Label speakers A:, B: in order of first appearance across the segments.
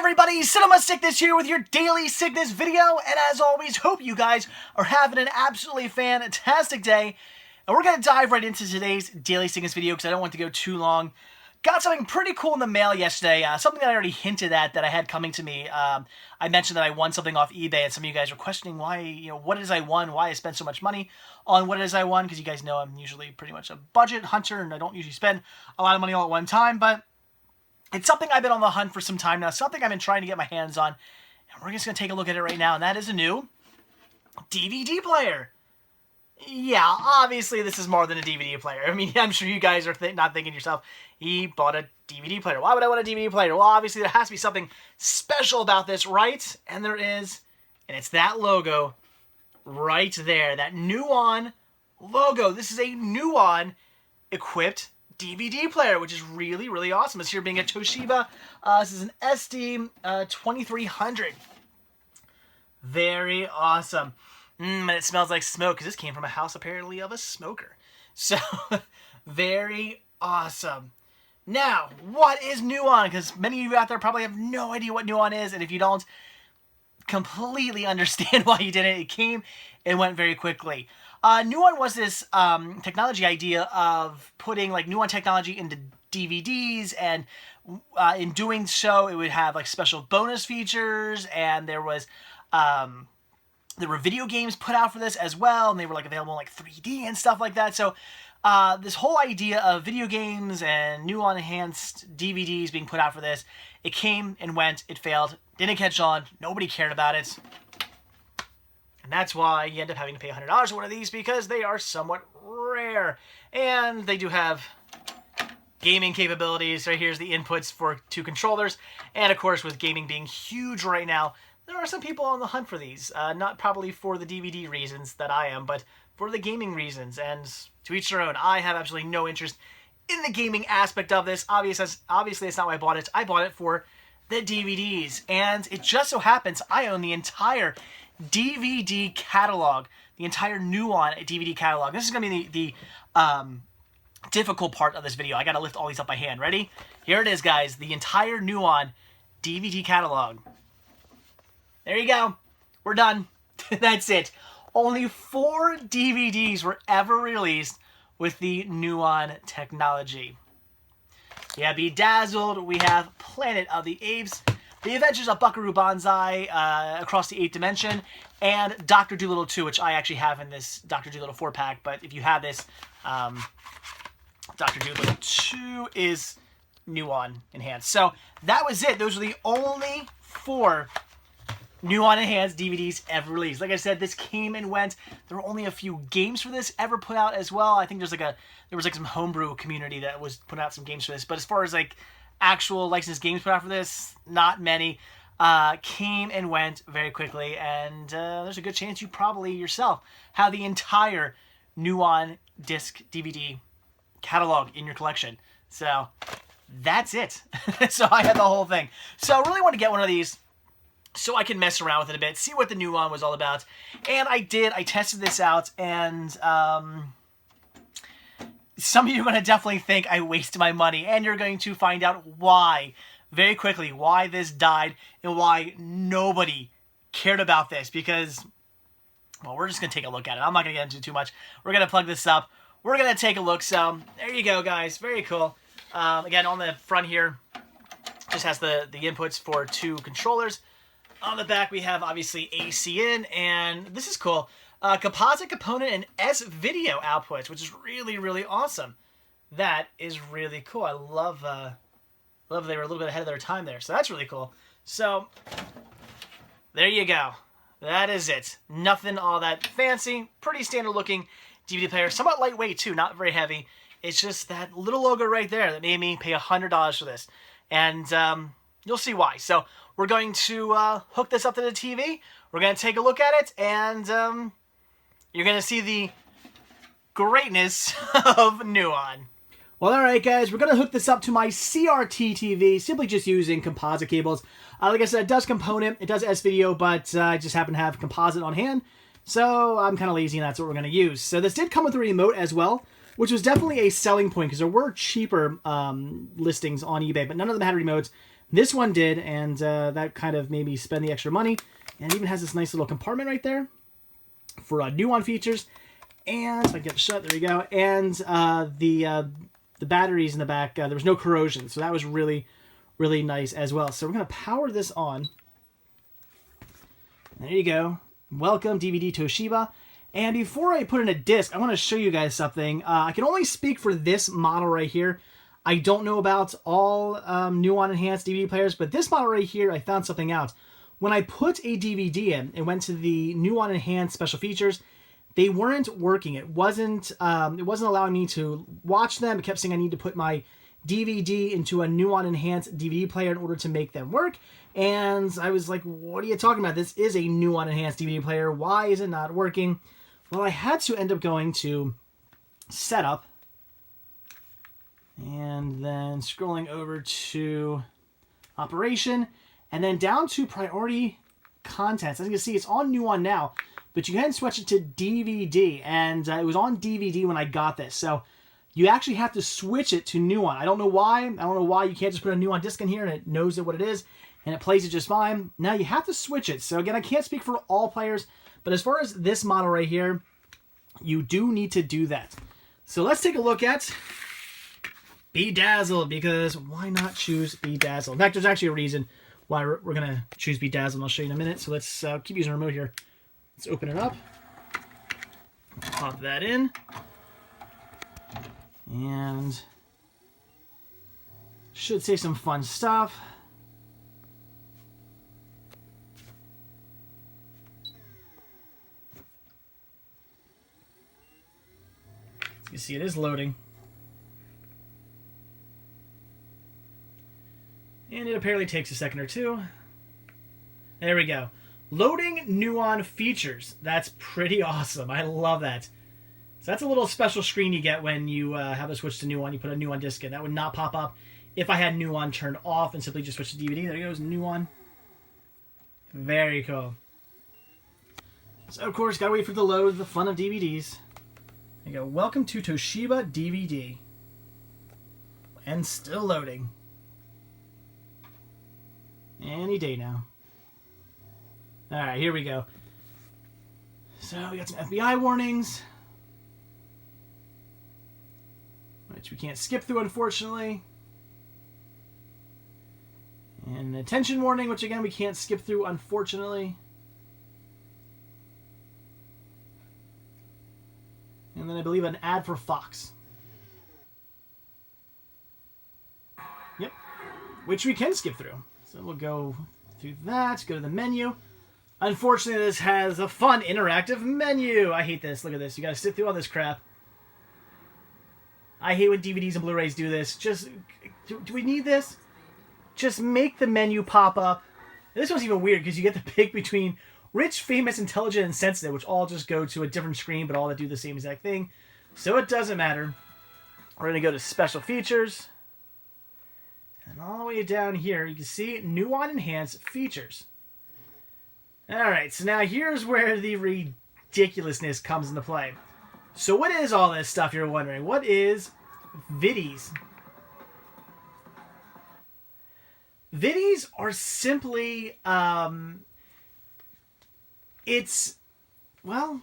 A: everybody, Cinema Sickness here with your daily sickness video, and as always, hope you guys are having an absolutely fantastic day. And we're going to dive right into today's daily sickness video because I don't want to go too long. Got something pretty cool in the mail yesterday, something that I already hinted at that I had coming to me. I mentioned that I won something off eBay, and some of you guys were questioning why, what it is I won, why I spent so much money on what it is I won, because you guys know I'm usually pretty much a budget hunter, and I don't usually spend a lot of money all at one time, but it's something I've been on the hunt for some time now, something I've been trying to get my hands on, and we're just going to take a look at it right now, and that is a new DVD player. Yeah, obviously this is more than a DVD player. I mean, I'm sure you guys are not thinking to yourself, he bought a DVD player. Why would I want a DVD player? Well, obviously there has to be something special about this, right? And there is, and it's that logo right there, that NUON logo. This is a NUON-Equipped DVD player, which is really, really awesome. This here being a Toshiba. This is an SD 2300. Very awesome. And it smells like smoke because this came from a house apparently of a smoker. So, very awesome. Now, what is NUON? Because many of you out there probably have no idea what NUON is, and if you don't, completely understand why you did it. It came and went very quickly. NUON was this technology idea of putting like NUON technology into DVDs, and in doing so, it would have like special bonus features, and there was there were video games put out for this as well, and they were like available in like 3D and stuff like that. So this whole idea of video games and NUON enhanced DVDs being put out for this, it came and went, it failed, didn't catch on, nobody cared about it. And that's why you end up having to pay $100 for one of these, because they are somewhat rare. And they do have gaming capabilities. Right here's the inputs for 2 controllers. And of course, with gaming being huge right now, there are some people on the hunt for these. Not probably for the DVD reasons that I am, but for the gaming reasons. And to each their own. I have absolutely no interest in the gaming aspect of this. Obviously, that's not why I bought it. I bought it for the DVDs. And it just so happens I own the entire DVD catalog, the entire NUON DVD catalog. This is going to be the difficult part of this video. I got to lift all these up by hand. Ready? Here it is, guys. The entire NUON DVD catalog. There you go. We're done. That's it. Only 4 DVDs were ever released with the NUON technology. We have Bedazzled. We have Planet of the Apes. The Adventures of Buckaroo Banzai, Across the 8th Dimension, and Dr. Dolittle 2, which I actually have in this Dr. Dolittle 4-pack, but if you have this, Dr. Dolittle 2 is NUON Enhanced. So that was it. Those were the only 4 NUON Enhanced DVDs ever released. Like I said, this came and went. There were only a few games for this ever put out as well. I think there was some homebrew community that was putting out some games for this, but as far as like actual licensed games put out for this, not many. Came and went very quickly, and there's a good chance you probably yourself have the entire NUON disc DVD catalog in your collection. So that's it. So I had the whole thing. So I really want to get one of these so I can mess around with it a bit, see what the NUON was all about. And I did. I tested this out, and some of you are going to definitely think I wasted my money, and you're going to find out why, very quickly, why this died, and why nobody cared about this, because, well, we're just going to take a look at it. I'm not going to get into it too much. We're going to plug this up. We're going to take a look, so there you go, guys. Very cool. Again, on the front here, just has the inputs for 2 controllers. On the back, we have, obviously, AC in, and this is cool. Composite component and S-video outputs, which is really, really awesome. That is really cool. I love they were a little bit ahead of their time there, so that's really cool. So, there you go. That is it. Nothing all that fancy. Pretty standard looking DVD player. Somewhat lightweight, too. Not very heavy. It's just that little logo right there that made me pay $100 for this. And you'll see why. So, we're going to hook this up to the TV. We're going to take a look at it, and you're going to see the greatness of NUON. Well, alright guys, we're going to hook this up to my CRT TV, simply just using composite cables. Like I said, it does component, it does S-video, but I just happen to have composite on hand, so I'm kind of lazy and that's what we're going to use. So this did come with a remote as well, which was definitely a selling point, because there were cheaper listings on eBay, but none of them had remotes. This one did, and that kind of made me spend the extra money. And it even has this nice little compartment right there for NUON features. And if I get it shut, there we go. And the batteries in the back, there was no corrosion, so that was really, really nice as well. So we're going to power this on. There you go. Welcome, DVD Toshiba. And before I put in a disc, I want to show you guys something. I can only speak for this model right here. I don't know about all NUON enhanced DVD players, but this model right here, I found something out. When I put a DVD in and went to the NUON enhanced special features, they weren't working. It wasn't allowing me to watch them. It kept saying I need to put my DVD into a NUON enhanced DVD player in order to make them work. And I was like, what are you talking about? This is a NUON enhanced DVD player. Why is it not working? Well, I had to end up going to Setup and then scrolling over to Operation and then down to Priority Contents. As you can see, it's on NUON now, but you can switch it to DVD, and it was on DVD when I got this. So you actually have to switch it to NUON. I don't know why. I don't know why you can't just put a NUON disc in here and it knows what it is and it plays it just fine. Now you have to switch it. So again, I can't speak for all players, but as far as this model right here, you do need to do that. So let's take a look at Bedazzled, because why not choose Bedazzled? In fact, there's actually a reason why we're going to choose Bedazzled, and I'll show you in a minute. So let's keep using the remote here. Let's open it up. Pop that in. And should say some fun stuff. You see, it is loading. And it apparently takes a second or two. There we go. Loading NUON features. That's pretty awesome. I love that. So that's a little special screen you get when you have a switch to NUON. You put a NUON disc in. That would not pop up if I had NUON turned off and simply just switch to DVD. There goes NUON. Very cool. So, of course, gotta wait for the load. The fun of DVDs. There you go. Welcome to Toshiba DVD. And still loading. Any day now. Alright, here we go. So, we got some FBI warnings. Which we can't skip through, unfortunately. And an attention warning, which again we can't skip through, unfortunately. And then I believe an ad for Fox. Yep. Which we can skip through. So we'll go through that, go to the menu. Unfortunately, this has a fun interactive menu. I hate this. Look at this. You gotta sit through all this crap. I hate when DVDs and Blu-rays do this. Just, do we need this? Just make the menu pop up. And this one's even weird because you get to pick between Rich, Famous, Intelligent, and Sensitive, which all just go to a different screen, but all that do the same exact thing. So it doesn't matter. We're going to go to Special Features. And all the way down here, you can see NUON Enhanced Features. Alright, so now here's where the ridiculousness comes into play. So what is all this stuff, you're wondering? What is Viddies? Viddies are simply, it's, well,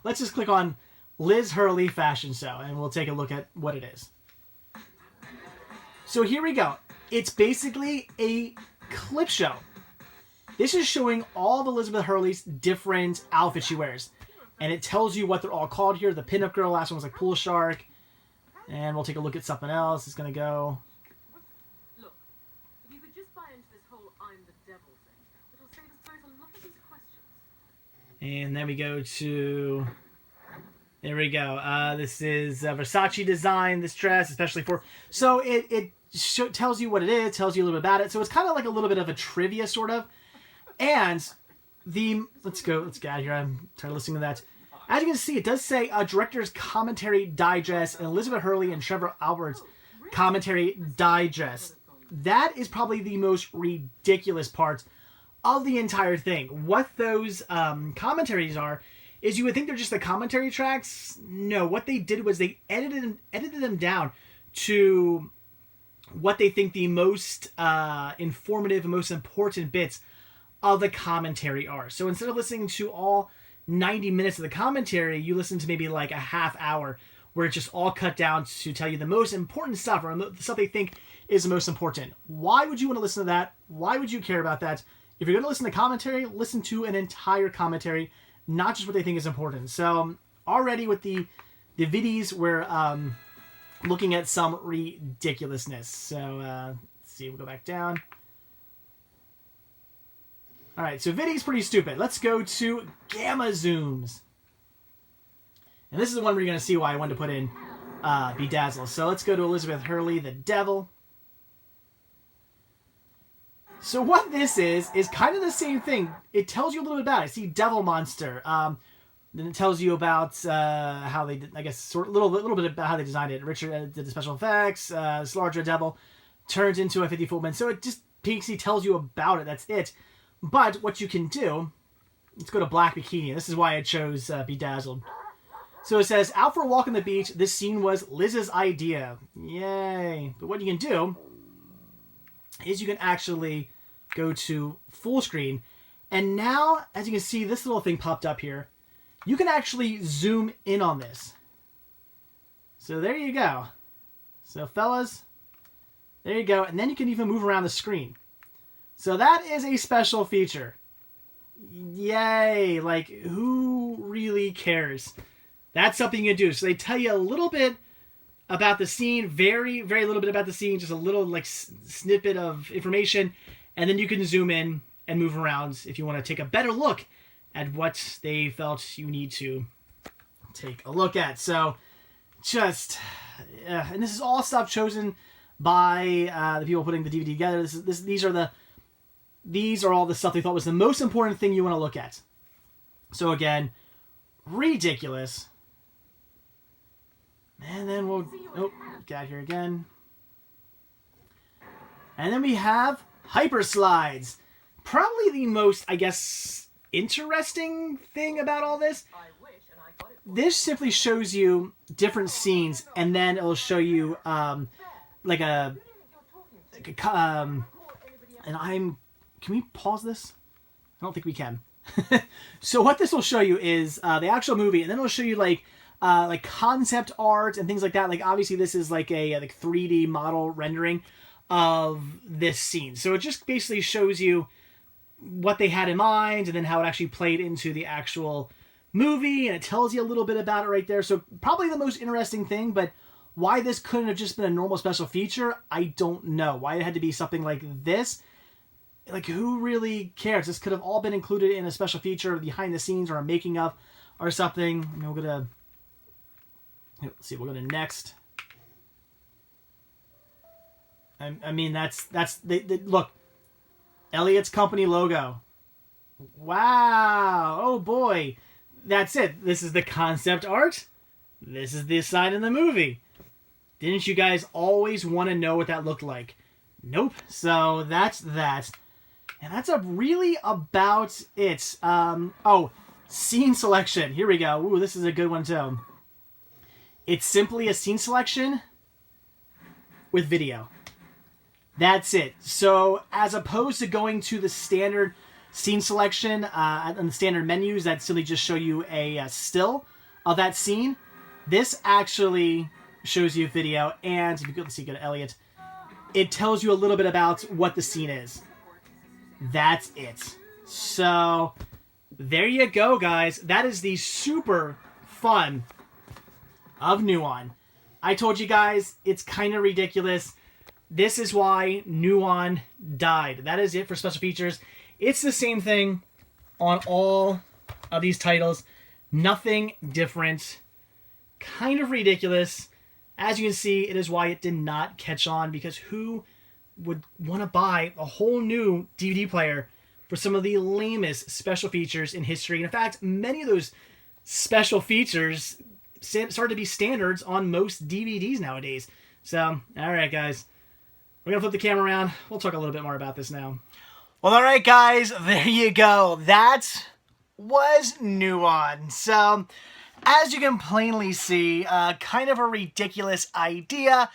A: let's just click on Liz Hurley Fashion Show, and we'll take a look at what it is. So here we go. It's basically a clip show. This is showing all of Elizabeth Hurley's different outfits she wears. And it tells you what they're all called here. The pinup girl, last one was like Pool Shark. And we'll take a look at something else. It's going to go.
B: Look, if you could just buy into this whole I'm the devil thing, it'll save us both a lot of these questions.
A: And then we go to... There we go. This is Versace design, this dress, especially for... So it tells you what it is, tells you a little bit about it. So it's kind of like a little bit of a trivia, sort of. And the... Let's get out of here. I'm tired of listening to that. As you can see, it does say Director's Commentary Digest and Elizabeth Hurley and Trevor Albert's Commentary Digest. That is probably the most ridiculous part of the entire thing. What those commentaries are is you would think they're just the commentary tracks. No, what they did was they edited them down to what they think the most informative and most important bits of the commentary are. So instead of listening to all 90 minutes of the commentary, you listen to maybe like a half hour where it's just all cut down to tell you the most important stuff, or the stuff they think is the most important. Why would you want to listen to that? Why would you care about that? If you're going to listen to commentary, listen to an entire commentary, not just what they think is important. So already with the viddies, we're looking at some ridiculousness. So let's see, we'll go back down. All right, so viddy's pretty stupid. Let's go to gamma zooms. And this is the one where you're going to see why I wanted to put in Bedazzle. So let's go to Elizabeth Hurley, the devil. So what this is kind of the same thing. It tells you a little bit about it. See, devil monster. Then it tells you about how they, I guess, a little bit about how they designed it. Richard did the special effects. This larger devil turns into a 50-foot woman. So it just basically tells you about it. That's it. But what you can do, let's go to Black Bikini. This is why I chose Bedazzled. So it says, out for a walk on the beach. This scene was Liz's idea. Yay. But what you can do is you can actually go to full screen. And now, as you can see, this little thing popped up here. You can actually zoom in on this. So there you go. So fellas, there you go. And then you can even move around the screen. So that is a special feature. Yay. Like, who really cares? That's something you can do. So they tell you a little bit about the scene, very, very little bit about the scene, just a little like snippet of information, and then you can zoom in and move around if you want to take a better look at what they felt you need to take a look at. So just, and this is all stuff chosen by the people putting the DVD together. These are all the stuff they thought was the most important thing you want to look at. So again, ridiculous. And then we'll get out here again. And then we have hyper slides. Probably the most, I guess, interesting thing about all this. This simply shows you different scenes, and then it'll show you and can we pause this? I don't think we can. So what this will show you is the actual movie, and then it'll show you like concept art and things like that. Like obviously this is like a 3D model rendering of this scene. So it just basically shows you what they had in mind and then how it actually played into the actual movie, and it tells you a little bit about it right there. So probably the most interesting thing, but why this couldn't have just been a normal special feature, I don't know. Why it had to be something like this. Like, who really cares? This could have all been included in a special feature behind the scenes or a making of or something. And we're gonna, let's see, we'll go to next. I mean, that's look, Elliot's company logo. Wow. Oh boy. That's it. This is the concept art. This is the sign in the movie. Didn't you guys always want to know what that looked like? Nope. So that's that. And that's really about it. Oh, scene selection. Here we go. Ooh, this is a good one too. It's simply a scene selection with video. That's it. So as opposed to going to the standard scene selection and the standard menus that simply just show you a still of that scene, this actually shows you video. And if you go, let's see, go to Elliot, it tells you a little bit about what the scene is. That's it. So there you go, guys. That is the super fun of NUON. I told you guys, it's kind of ridiculous. This is why NUON died. That is it for special features. It's the same thing on all of these titles. Nothing different. Kind of ridiculous. As you can see, it is why it did not catch on, because who would want to buy a whole new DVD player for some of the lamest special features in history? And in fact, many of those special features started to be standards on most DVDs nowadays. So, alright guys. We're going to flip the camera around. We'll talk a little bit more about this now. Well, alright guys, there you go. That was NUON. So, as you can plainly see, kind of a ridiculous idea.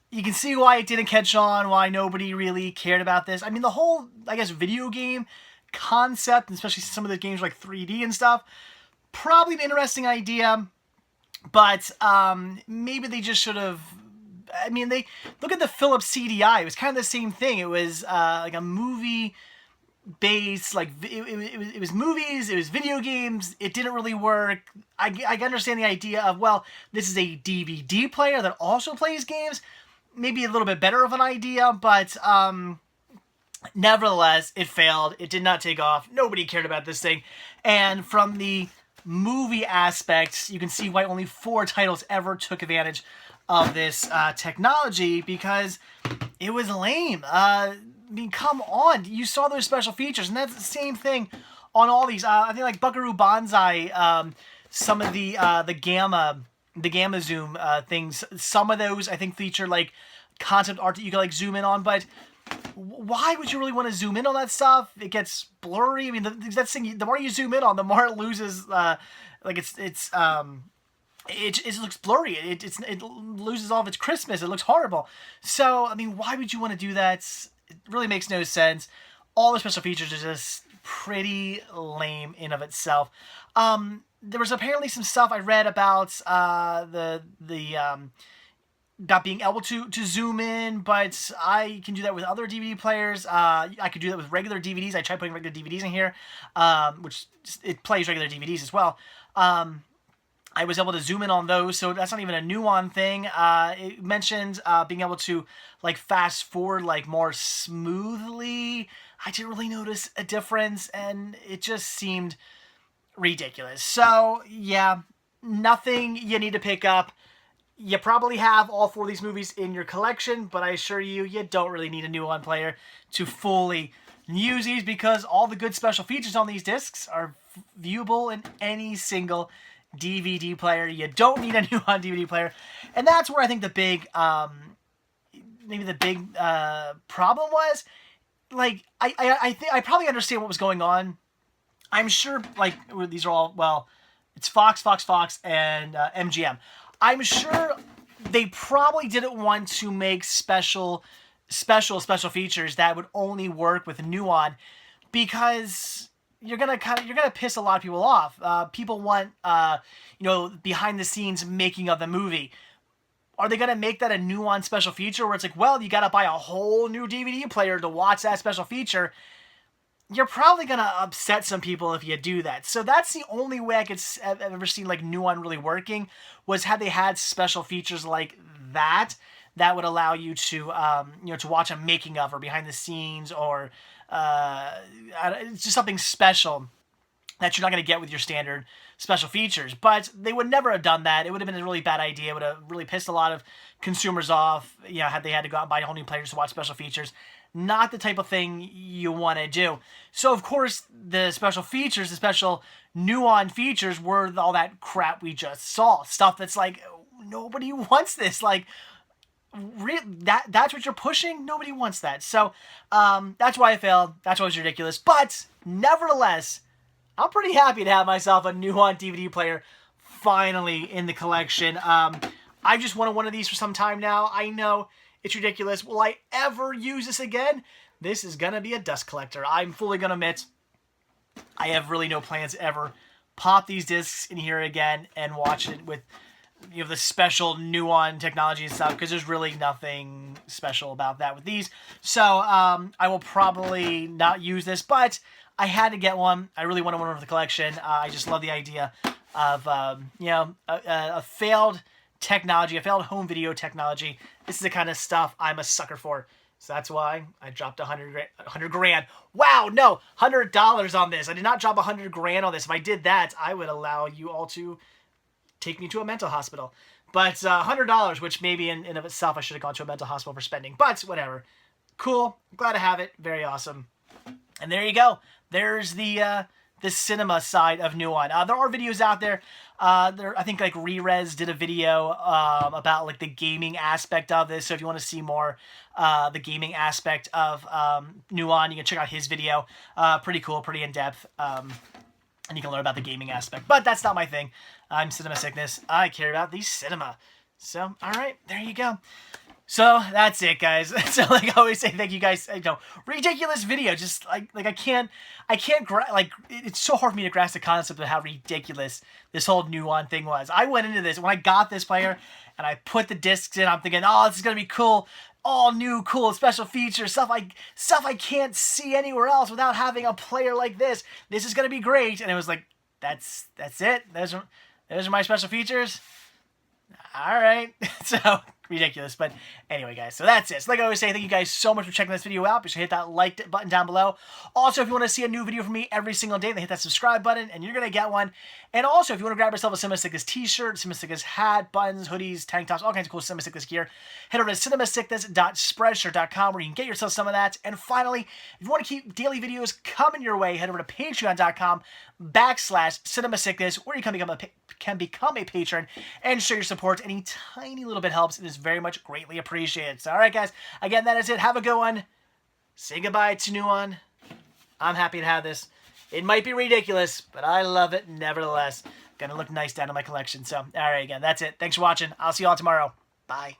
A: you can see why it didn't catch on, why nobody really cared about this. I mean, the whole, I guess, video game concept, especially some of the games like 3D and stuff, probably an interesting idea, but maybe they just should have. I mean, they look at the Philips CDI. It was kind of the same thing. It was like a movie based, like it was movies, it was video games. It didn't really work. I understand the idea of, well, this is a DVD player that also plays games. Maybe a little bit better of an idea, but nevertheless, it failed. It did not take off. Nobody cared about this thing. And from the movie aspects, you can see why only 4 titles ever took advantage of this technology, because it was lame. I mean, come on. You saw those special features, and that's the same thing on all these. I think like Buckaroo Banzai, some of the gamma zoom things, some of those I think feature like concept art that you can like zoom in on, but why would you really want to zoom in on that stuff? It gets blurry. I mean, that thing, the more you zoom in on, the more it loses, like it looks blurry. It loses all of its crispness. It looks horrible. So, I mean, why would you want to do that? It really makes no sense. All the special features are just pretty lame in of itself. There was apparently some stuff I read about about being able to zoom in, but I can do that with other DVD players. I could do that with regular DVDs. I tried putting regular DVDs in here, which it plays regular DVDs as well. I was able to zoom in on those, so that's not even a Nuon thing. It mentioned being able to like fast forward like more smoothly. I didn't really notice a difference, and it just seemed ridiculous. So yeah, nothing you need to pick up. You probably have all 4 of these movies in your collection, but I assure you, you don't really need a Nuon player to fully use these, because all the good special features on these discs are viewable in any single DVD player. You don't need a Nuon DVD player, and that's where I think the big, maybe the big problem was. Like, I think I probably understand what was going on. I'm sure, like, these are all, well, it's Fox, and MGM. I'm sure they probably didn't want to make special features that would only work with Nuon, because you're gonna piss a lot of people off. People want behind the scenes making of the movie. Are they gonna make that a Nuon special feature where it's like, well, you gotta buy a whole new DVD player to watch that special feature? You're probably going to upset some people if you do that. So that's the only way I've ever seen like Nuon really working, was had they had special features like that would allow you to to watch a making of or behind the scenes, or it's just something special that you're not going to get with your standard special features. But they would never have done that. It would have been a really bad idea. It would have really pissed a lot of consumers off, had they had to go out and buy a whole new players to watch special features. Not the type of thing you want to do. So, of course, the special features, the special Nuon features were all that crap we just saw. Stuff that's like, nobody wants this. Like, that's what you're pushing? Nobody wants that. So, that's why I failed. That's why it was ridiculous. But, nevertheless, I'm pretty happy to have myself a Nuon DVD player finally in the collection. I just wanted one of these for some time now. I know it's ridiculous. Will I ever use this again? This is going to be a dust collector. I'm fully going to admit I have really no plans to ever pop these discs in here again and watch it with the special Nuon technology and stuff, because there's really nothing special about that with these. So I will probably not use this, but I had to get one. I really wanted one for the collection. I just love the idea of a failed technology, a failed home video technology. This is the kind of stuff I'm a sucker for. So that's why I dropped $100 grand. Wow, no, $100 on this. I did not drop $100 grand on this. If I did that, I would allow you all to take me to a mental hospital. But $100, which maybe in of itself I should have gone to a mental hospital for spending. But whatever. Cool. Glad to have it. Very awesome. And there you go. There's the cinema side of Nuon. There are videos out there. I think like Rerez did a video about like the gaming aspect of this. So if you want to see more the gaming aspect of Nuon, you can check out his video. Pretty cool, pretty in depth, and you can learn about the gaming aspect. But that's not my thing. I'm Cinema Sickness. I care about the cinema. So, all right, there you go. So that's it, guys. So like I always say, thank you guys. Ridiculous video. Just like I can't it's so hard for me to grasp the concept of how ridiculous this whole Nuon thing was. I went into this when I got this player and I put the discs in. I'm thinking, oh, this is gonna be cool. All new, cool, special features, stuff I can't see anywhere else without having a player like this. This is gonna be great. And it was like, that's it. Those are my special features. All right. So ridiculous. But anyway, guys, so that's it. So like I always say, thank you guys so much for checking this video out. Be sure to hit that like button down below. Also, if you want to see a new video from me every single day, then hit that subscribe button and you're going to get one. And also, if you want to grab yourself a Cinema Sickness t-shirt, Cinema Sickness hat, buttons, hoodies, tank tops, all kinds of cool Cinema Sickness gear, head over to cinemasickness.spreadshirt.com where you can get yourself some of that. And finally, if you want to keep daily videos coming your way, head over to patreon.com/Cinema Sickness where you can become a patron and show your support. Any tiny little bit helps. It is very much greatly appreciated. So, all right, guys. Again, that is it. Have a good one. Say goodbye to Nuon. I'm happy to have this. It might be ridiculous, but I love it nevertheless. Gonna look nice down in my collection. So, all right, again, that's it. Thanks for watching. I'll see you all tomorrow. Bye.